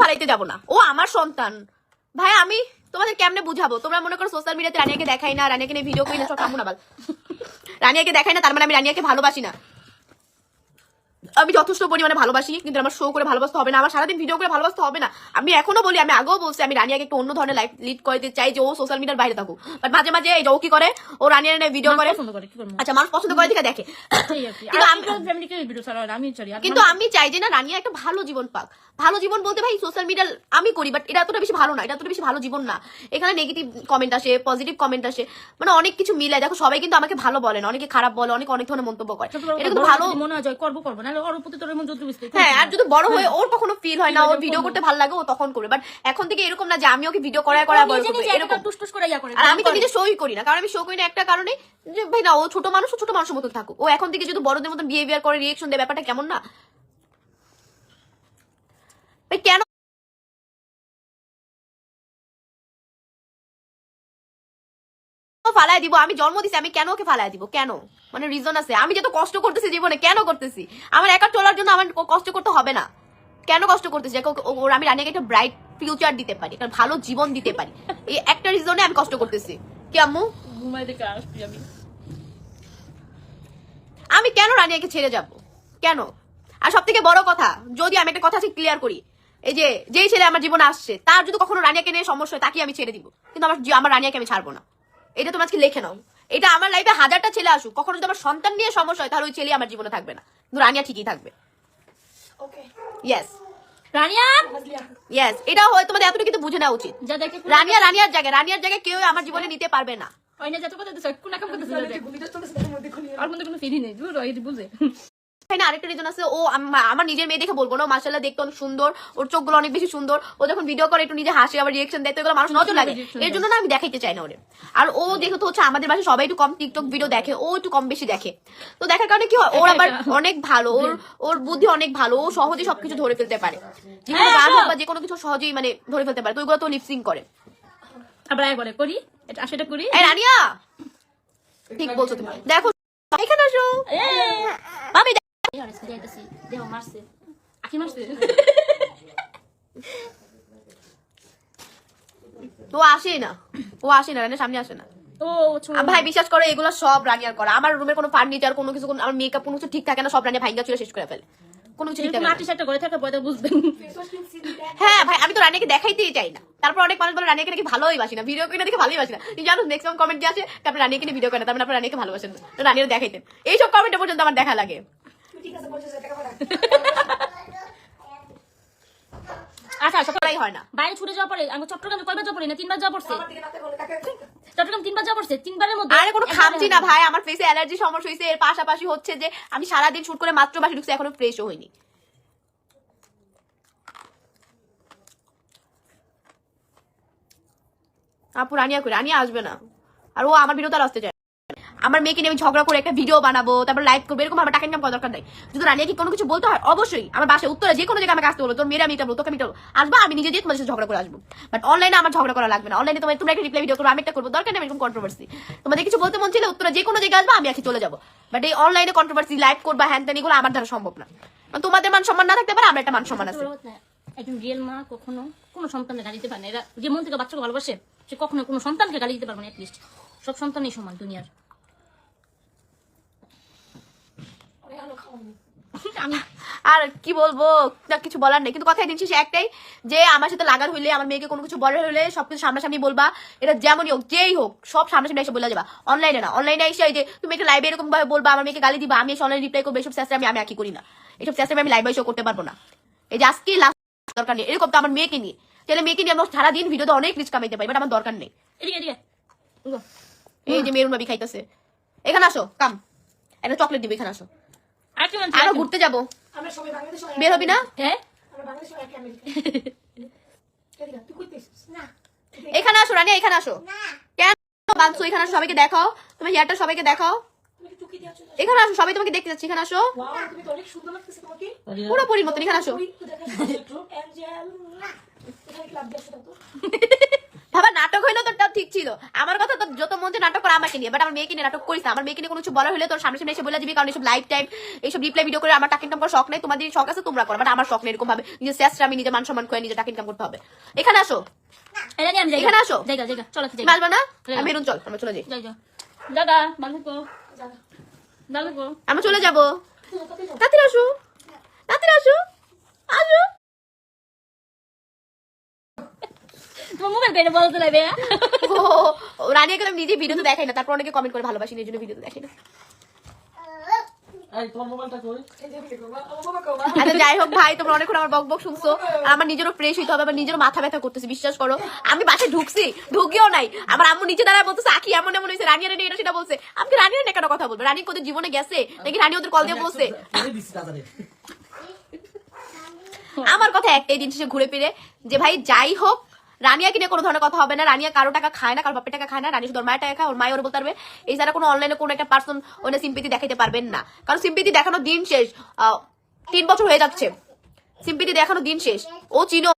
ফালাইতে যাবো না, ও আমার সন্তান। ভাই আমি তোমাদের কেমনে বুঝাবো? তোমরা মনে করো সোশ্যাল মিডিয়াতে রানিয়াকে দেখাই না, রানিয়াকে নিয়ে ভিডিও করি না, সব কামু না বাল। রানিয়াকে দেখাই না তার মানে আমি রানিয়াকে ভালোবাসি না। আমি যথেষ্ট পরিমাণে ভালোবাসি, কিন্তু আমার শো করে ভালোবাসতে হবে না, আমার সারাদিন ভিডিও করে ভালোবাসতে হবে না। আমি এখনো বলি, আমি আগেও বলছি, আমি রানিয়াকে একটু অন্য ধরনের লাইফ লিড করতে চাই, যে ও সোশ্যাল মিডিয়ার বাইরে থাকুক। বাট মাঝে মাঝে এই যে ও কি করে, ও রানিয়ার ভিডিও করে। আচ্ছা, মানুষ পছন্দ করে দিকে দেখে, কিন্তু আমি চাই যে না, রানিয়া একটা ভালো জীবন পাক। ভালো জীবন বলতে ভাই সোশ্যাল মিডিয়া আমি করি, বাট এটা এতটা বেশি ভালো না, এটা এতটা বেশি ভালো জীবন না। এখানে নেগেটিভ কমেন্ট আসে, পজিটিভ কমেন্ট আসে, মানে অনেক কিছু মিলায়। দেখো সবাই কিন্তু আমাকে ভালো বলে না, অনেকে খারাপ বলে, অনেক অনেক ধরনের মন্তব্য করে। এটা কিন্তু ভালো মনে হয় করবো না, হ্যাঁ। আর যদি বড় হয়ে ওর কখনো ফিল হয় না, ওর ভিডিও করতে ভালো লাগে, ও তখন করবে। বাট এখন থেকে এরকম না যে আমি ওকে ভিডিও করায় বড় করবো, এরকম টুসটুস করে ইয়া করে। আর আমি তো নিজে শোই করি না, কারণ আমি শো করি না একটা কারণে, যে ভাই না, ও ছোট মানুষ, ছোট মানুষের মতো থাকুক। ও এখন থেকে যদি বড়দের মতো বিহেভিয়ার করে, রিয়েকশন দেয়, ব্যাপারটা কেমন না ভাই? কেন ফালাই দিব? আমি জন্ম দিছি, আমি কেন ওকে ফালাই দিব? কেন? মানে রিজন আছে। আমি যত কষ্ট করতেছি জীবনে, কেন করতেছি? আমার একা চলার জন্য আমার কষ্ট করতে হবে না। কেন কষ্ট করতেছি? আমি রানিয়াকে একটা ব্রাইট ফিউচার দিতে পারি, একটা ভালো জীবন দিতে পারি, এই একটা রিজনে আমি কষ্ট করতেছি। কি আম্মু? আমি কেন রানিয়াকে ছেড়ে যাব? কেন? আর সব থেকে বড় কথা, যদি আমি একটা কথা ক্লিয়ার করি, এই যে যেই ছেলে আমার জীবনে আসছে, তার যদি কখনো রানিয়াকে নিয়ে সমস্যা হয়, তাকে আমি ছেড়ে দিব, কিন্তু আমার রানিয়াকে আমি ছাড়বো না। এটা তুমি আজকে লিখে নাও। এটা আমার লাইফে হাজারটা ছেলে আসুক, কখনো যদি আমার সন্তান নিয়ে সমস্যা হয়, তাহলে ওই ছেলে আমার জীবনে থাকবে না, কিন্তু রানিয়া ঠিকই থাকবে। Yes Rania, yes. এটা হয় তোমাদের এতটুকু কিন্তু বুঝে নেওয়া উচিত। রানিয়ার জায়গায় কেউ আমার জীবনে নিতে পারবে না। আরেকটা রিজন আছে, ও আমার নিজের মেয়ে দেখে বলবো না, মাশাআল্লাহ দেখতে অনেক সুন্দর, ওর চোখগুলো অনেক বেশি সুন্দর, ও যখন ভিডিও করে একটু নিজে হাসে, আবার রিয়েকশন দেয়, তো এগুলো মানুষ নজর লাগে, এর জন্য না আমি দেখাইতে চাই না ওরে। আর ও যেহেতু হচ্ছে আমাদের বাসায় সবাই একটু কম টিকটক ভিডিও দেখে, ও একটু কম বেশি দেখে, তো দেখার কারণে কি হয়, ওর আবার অনেক ভালো, ওর বুদ্ধি অনেক ভালো, ও সহজে সবকিছু ধরে ফেলতে পারে, যেকোনো গান হোক বা যেকোনো কিছু সহজেই মানে ধরে ফেলতে পারে, তো ওইগুলো তো লিপসিং করে। আবার করি এটা সেটা করি। এই রানিয়া ঠিক বলছো তুমি, দেখো এখানে আসো আমি তো আসে না, ও আসে না, রানিয়ার সামনে আসে না। ভাই বিশ্বাস করো, এগুলো সব রানিয়ার করা। আমার রুমের কোনো ফার্নিচার, কোনো কিছু, আমার মেকআপ, কোনো কিছু ঠিক থাকে না, সব রানিয়া ভাইঙ্গা চুরে শেষ করে ফেলে, কোনো কিছু ঠিক থাকে না। হ্যাঁ ভাই, আমি তো রানিয়াকে দেখাইতেই চাই না। তারপর অনেক মানুষ বলে রানিয়াকে নাকি ভালোই বাসি না, ভিডিও করে দেখে ভালোই বাসি না। তুমি জানো ম্যাক্সিমাম কমেন্ট দিয়ে আসে তারপরে রানিয়াকে নিয়ে ভিডিও করে, তারপরে আপনার রানিয়াকে ভালোবাসেন না, রানিয়ার দেখাইতেন। এইসব কমেন্টে পর্যন্ত আমার দেখা লাগে। আচ্ছা সবাই হয় না, বাইরে ছুটে যাওয়া পরে আমি চট্টগ্রামে কয়বার যাওয়া পড়ি না, 3 বার যাওয়া পড়ছে। চট্টগ্রাম 3 বার যাওয়া পড়ছে, 3 বারের মধ্যে আরে কোনো খামছি না ভাই, আমার ফেসে অ্যালার্জি সমস্যা হইছে। এর পাশাপাশি হচ্ছে যে আমি সারাদিন শুট করে মাত্র বাসে ঢুকছি, এখনো ফ্রেশও হইনি। আপু রানিয়া আসবে না, আর ও আমার ভিডিও তার আসতে চায়। আমার মেয়েকে নিয়ে আমি ঝগড়া করে একটা ভিডিও বানাবো, তারপর লাইভ করবো, এরকম আমার টাকা ইনকাম করার দরকার নাই। যদি রানিয়া কি কোনো কিছু বলতে হয়, অবশ্যই আমার বাসায় উত্তরে যে কোনো জায়গায় আমাকে আসতে বলো, তোর মেয়েরা আমি এটা বলবো, তোকে আমি আসবো, আমি নিজে দিয়ে তোমাদের সাথে ঝগড়া করে আসবো। বাট অনলাইনে আমার ঝগড়া করা লাগবে না। অনলাইনে তোমরা একটা রিপ্লাই ভিডিও করবো, আমি একটা করবো, দরকার নেই এরকম কন্ট্রোভার্সি। তোমাদের কিছু বলতে মন ছিল, উত্তরে যে কোনো জায়গায় আসবো, আমি আজকে চলে যাবো। বাট এই অনলাইনে কন্ট্রোভার্সি, লাইভ করবা, হ্যান ত্যান, এগুলো আমার দ্বারা সম্ভব না। তোমাদের মান সম্মান না থাকতে পারে, আমার একটা মান সম্মান আছে। একজন রিয়েল মা কখনো কোনো সন্তানকে গালি দিতে পারে না। এরা যে মন থেকে বাচ্চাকে ভালোবাসে, সে কখনো কোনো সন্তানকে গালি দিতে পারবে না। অ্যাটলিস্ট সব সন্তানই সমান দুনিয়ার। আর কি বলবো, কিছু বলার নেই, কিন্তু কথাই দিন শেষে একটাই, যে আমার সাথে লাগার হইলে, আমার মেয়েকে কোনো কিছু বলার হইলে সবকিছু সামনাসামনি বলবা। এটা যেমনই হোক, যেই হোক, সব সামনাসামনি এসে বলে যাবা, অনলাইনে না। অনলাইনে এসে যে তুমি একটা লাইভে এরকম ভাবে বলবা, আমার মেয়েকে গালি দিবা, আমি এসে অনলাইনে রিপ্লাই করবো, এসব চেষ্টা আমি একই করি না। এসব চেষ্টা আমি লাইভে এসেও করতে পারবো না। এই যে আজকে লাস্ট দরকার নেই এরকম, তো আমার মেয়েকে নিয়ে তাহলে মেয়েকে নিয়ে আমরা সারাদিন ভিডিওতে অনেক রিচ কামাইতে পারি, বাট আমার দরকার নেই। এই যে মেরুন নবী খাইতেছে, এখানে আসো, কাম একটা চকলেট দিবে, এখানে আসো, আরো ঘুরতে যাবো, বের হবি না? এখানে আসো রানিয়া, এখানে আসো। কেন বাংসো? এখানে আসো, সবাইকে দেখাও, তুমি হেয়ারটা সবাইকে দেখাও। এখানে আসো, সবাই তোমাকে দেখতে যাচ্ছে, এখানে আসো, পুরোপুরি মতন, এখানে আসো। বাবা নাটক হইলো তো ঠিক ছিল, আমার কথা তো যত মন নাটক করে আমাকে নিয়ে, বাট আমার মেয়েকে নিয়ে নাটক করিস না। আমার মেয়েকে নিয়ে কোনো কিছু বলা হলে তোর সামনে সামনে এসে বলে দিবি, কারণ এসব লাইভ টাইম এইসব রিপ্লাই ভিডিও করে আমার টাকা ইনকাম করার শখ নেই। তোমাদের শখ আছে তোমরা করো, বাট আমার শখ নেই এরকম ভাবে নিজের চেষ্টা আমি নিজে মান সম্মান করে নিজে টাকা ইনকাম করতে হবে। এখানে আসো, এখানে আসো, চলো আসবে না আমি বেরুন, চল আমরা চলে যাই, দাদা ভালো তো ভালো তো আমরা চলে যাবো। তাড়াতাড়ি আসো, তাড়াতাড়ি আসো, আসো। তোমার মোবাইল কেটে বলতে লাগবে। ও রানিয়াকে আমি নিজে ভিডিওতে দেখাই না, তারপর অনেকে কমেন্ট করে ভালোবাসি, এই জন্য ভিডিওতে দেখাই না। আচ্ছা যাই হোক ভাই, তোমরা অনেকক্ষণ আমার বক বক শুনছো, আর আমার নিজেরও ফ্রেশ হইতে হবে, আমার নিজেরও মাথা ব্যথা করতেছে, বিশ্বাস করো। আমি বাসায় ঢুকছি, ঢুকিও নাই, আমার আম্মু নিচে দাঁড়ায় বলতেছে আখি এমন এমন হয়েছে, রানিয়া রেডি এটা সেটা বলছে। আমি কি রানিয়া নিয়ে কেন কথা বলবো? রানী কোথায় জীবনে গেছে নাকি রানী ওদের কল দিয়ে বলছে? আমার কথা একটাই, দিন শেষে ঘুরে ফিরে যে ভাই যাই হোক, রানিয়াকে নিয়ে কোনো ধরনের কথা হবে না। রানিয়া কারো টাকা খায় না, কারো বাপের টাকা খায় না। রানী শুধু ওর মায়ের টাকা খায়, ওর মায়ের ওর বলতে পারবে। এছাড়া কোনো অনলাইনে কোনো একটা পার্সন ওনে সিম্পিতি দেখাইতে পারবেন না, কারণ সিম্পিতি দেখানো দিন শেষ। 3 বছর হয়ে যাচ্ছে, সিম্পিতি দেখানো দিন শেষ। ও চিনো